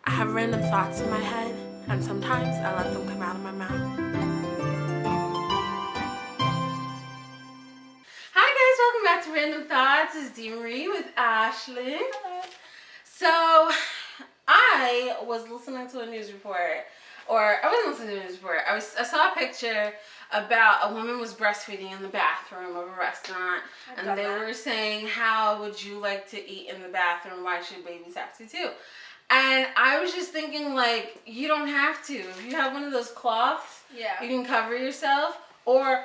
I have random thoughts in my head, and sometimes I let them come out of my mouth. Hi guys, welcome back to Random Thoughts. It's Dee Marie with Ashley. Hello. So, I was listening to a news report, or I wasn't listening to a news report. I saw a picture about a woman was breastfeeding in the bathroom of a restaurant, and they were saying, how would you like to eat in the bathroom? Why should babies have to too? And I was just thinking, like, you don't have to. If you have one of those cloths, Yeah. you can cover yourself. Or,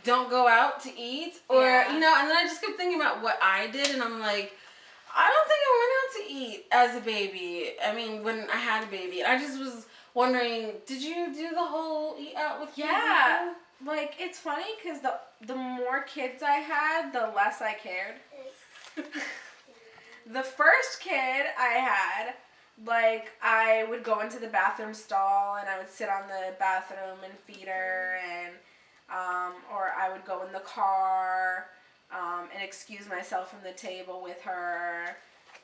don't go out to eat. Or, and then I just kept thinking about what I did, and I'm like, I don't think I went out to eat as a baby. I mean, when I had a baby. I just was wondering, did you do the whole eat out with kids? Yeah. Like, it's funny because the more kids I had, the less I cared. The first kid I had, like, I would go into the bathroom stall and I would sit on the bathroom and feed her, and or I would go in the car and excuse myself from the table with her,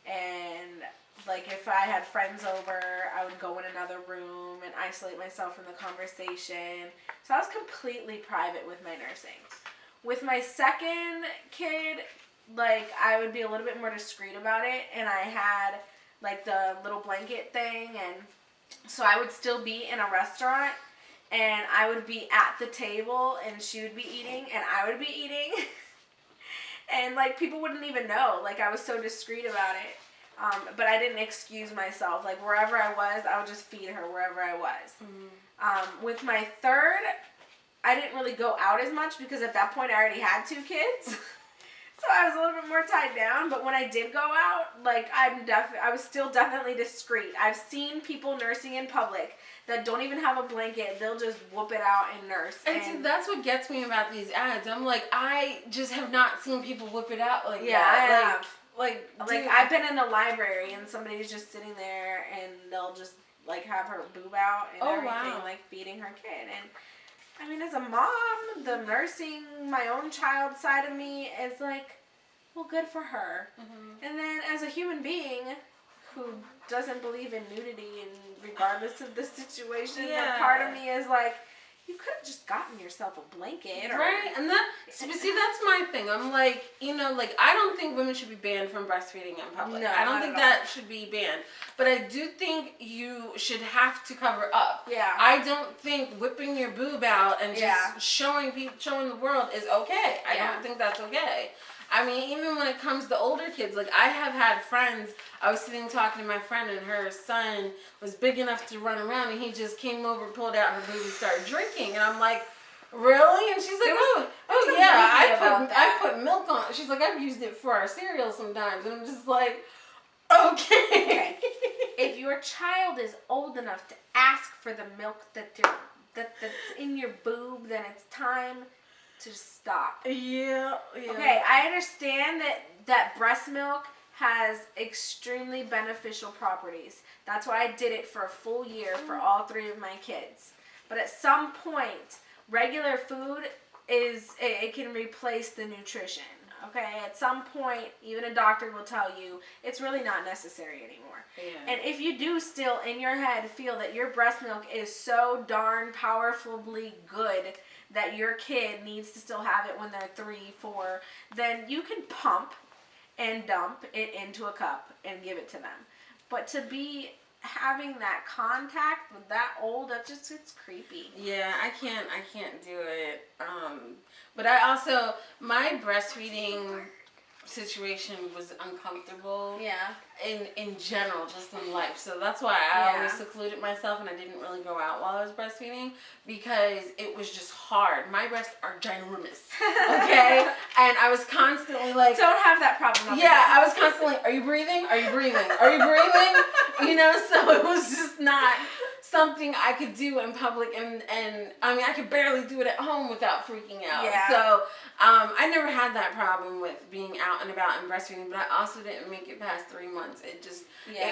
and like if I had friends over, I would go in another room and isolate myself from the conversation. So I was completely private with my nursing. With my second kid, like, I would be a little bit more discreet about it, and I had like the little blanket thing, and so I would still be in a restaurant and I would be at the table and she would be eating and I would be eating. And like people wouldn't even know, like I was so discreet about it. But I didn't excuse myself. Like wherever I was, I would just feed her wherever I was. With my third, I didn't really go out as much because at that point I already had 2 kids. So I was a little bit more tied down, but when I did go out, like I was still definitely discreet. I've seen people nursing in public that don't even have a blanket. They'll just whoop it out and nurse. And see, that's what gets me about these ads. I'm like, I just have not seen people whip it out like that. I have. Like I've been in a library and somebody's just sitting there and they'll just like have her boob out and everything, like feeding her kid. And I mean, as a mom, the nursing my own child side of me is like, well, good for her. And then as a human being who doesn't believe in nudity and regardless of the situation, like part of me is like, you could have just gotten yourself a blanket. Right, and see, that's my thing. I'm like, like, I don't think women should be banned from breastfeeding in public. No, I don't think that should be banned. But I do think you should have to cover up. Yeah. I don't think whipping your boob out and just showing the world is okay. I don't think that's okay. I mean, even when it comes to older kids, like I have had friends, I was sitting talking to my friend and her son was big enough to run around and he just came over, pulled out her boob and started drinking. And I'm like, really? And she's like, oh yeah, I put milk on it. She's like, I've used it for our cereal sometimes. And I'm just like, okay. If your child is old enough to ask for the milk that's in your boob, then it's time to stop. Yeah. Okay, I understand that breast milk has extremely beneficial properties. That's why I did it for a full year for all 3 of my kids. But at some point, regular food it can replace the nutrition. Okay, at some point, even a doctor will tell you it's really not necessary anymore. Yeah. And if you do still in your head feel that your breast milk is so darn powerfully good that your kid needs to still have it when they're 3, 4, then you can pump and dump it into a cup and give it to them. But to be having that contact with that old, it's creepy. Yeah, I can't do it. But I also, my breastfeeding situation was uncomfortable. Yeah. In general, just in life. So that's why I always secluded myself and I didn't really go out while I was breastfeeding because it was just hard. My breasts are ginormous. Okay? And I was constantly like, don't have that problem. I was constantly, are you breathing? Are you breathing? Are you breathing? So it was just not. something I could do in public, and I mean I could barely do it at home without freaking out. Yeah. So I never had that problem with being out and about and breastfeeding, but I also didn't make it past 3 months. It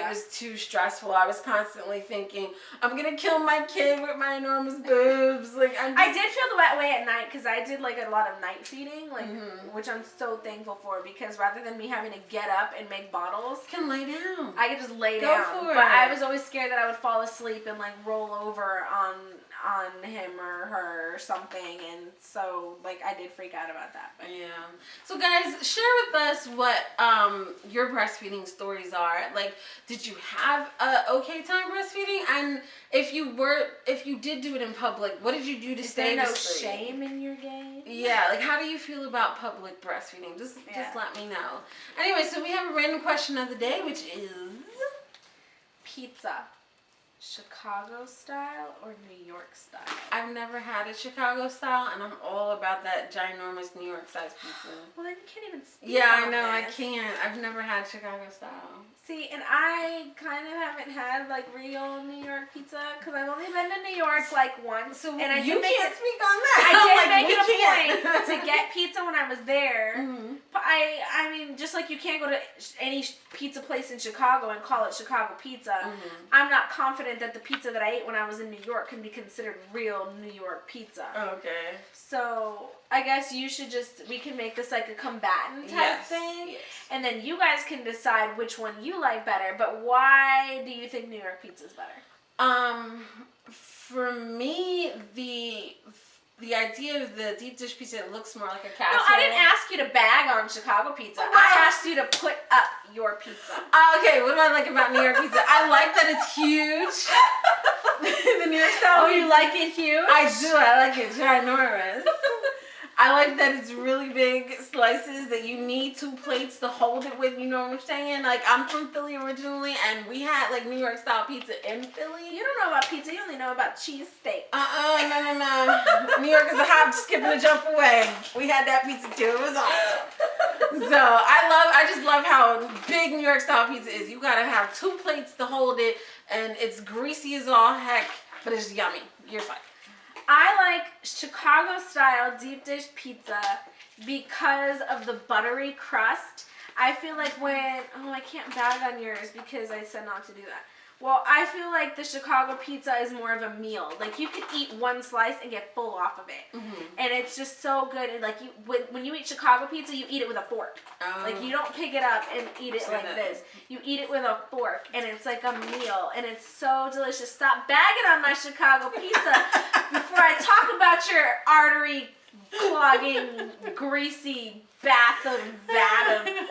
was too stressful. I was constantly thinking, I'm gonna kill my kid with my enormous boobs. Like I did feel that way at night because I did like a lot of night feeding, like which I'm so thankful for, because rather than me having to get up and make bottles, you can lay down. I could just lay down. But I was always scared that I would fall asleep and like roll over on him or her or something, and so like I did freak out about that. But. Yeah. So guys, share with us what your breastfeeding stories are. Like, did you have a okay time breastfeeding? And if you did do it in public, what did you do to stay discreet? Is there no shame in your game? Yeah. Like, how do you feel about public breastfeeding? Just let me know. Anyway, so we have a random question of the day, which is pizza. Chicago style or New York style? I've never had a Chicago style, and I'm all about that ginormous New York size pizza. Well, then you can't even speak. Yeah, I know, I can't. I've never had Chicago style. See, and I kind of haven't had like real New York pizza because I've only been to New York like once. So and I you can't speak on I that. did make it a point to get pizza when I was there. Mm-hmm. But I mean, just like you can't go to any pizza place in Chicago and call it Chicago pizza, I'm not confident that the pizza that I ate when I was in New York can be considered real New York pizza. Okay. So I guess we can make this like a combatant type thing. Yes. And then you guys can decide which one you like better. But why do you think New York pizza is better? For me, the idea of the deep dish pizza, it looks more like a casserole. No, I didn't ask you to bag on Chicago pizza. I asked you to put up your pizza. Okay, what do I like about New York pizza? I like that it's huge. The New York style. Oh, you like it huge? I do. I like it ginormous. I like that it's really big slices that you need 2 plates to hold it with, you know what I'm saying? Like, I'm from Philly originally, and we had, like, New York style pizza in Philly. You don't know about pizza, you only know about cheesesteak. No. New York is a hop, skip, and a jump away. We had that pizza, too. It was awesome. So, I just love how big New York style pizza is. You gotta have 2 plates to hold it, and it's greasy as all heck, but it's yummy. You're fine. I like Chicago style deep dish pizza because of the buttery crust. I feel like I can't bag on yours because I said not to do that. Well, I feel like the Chicago pizza is more of a meal. Like, you could eat 1 slice and get full off of it. And it's just so good. And, like, when you eat Chicago pizza, you eat it with a fork. Like, you don't pick it up and eat it like this. You eat it with a fork, and it's like a meal. And it's so delicious. Stop bagging on my Chicago pizza before I talk about your artery-clogging, greasy vat of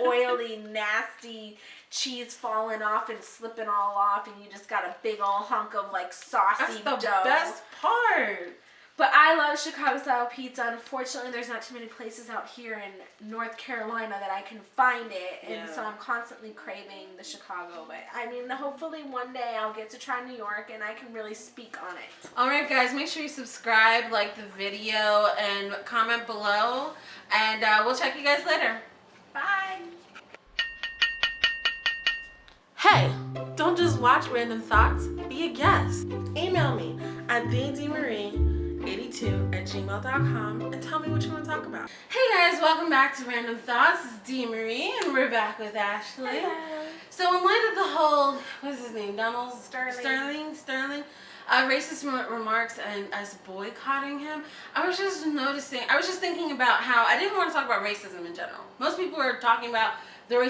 oily, nasty cheese falling off and slipping all off, and you just got a big old hunk of like saucy dough. That's the best part. But I love Chicago style pizza. Unfortunately, there's not too many places out here in North Carolina that I can find it, and so I'm constantly craving the Chicago. But I mean, hopefully one day I'll get to try New York and I can really speak on it. All right, guys, make sure you subscribe, like the video, and comment below, and we'll check you guys later. Bye. Hey, don't just watch Random Thoughts, be a guest. Email me at thedmarie82@gmail.com and tell me what you want to talk about. Hey guys, welcome back to Random Thoughts. It's D. Marie, and we're back with Ashley. Hello. So in light of the whole, what's his name, Donald Sterling. Racist remarks and us boycotting him, I was just thinking about how I didn't want to talk about racism in general. Most people are talking about the racism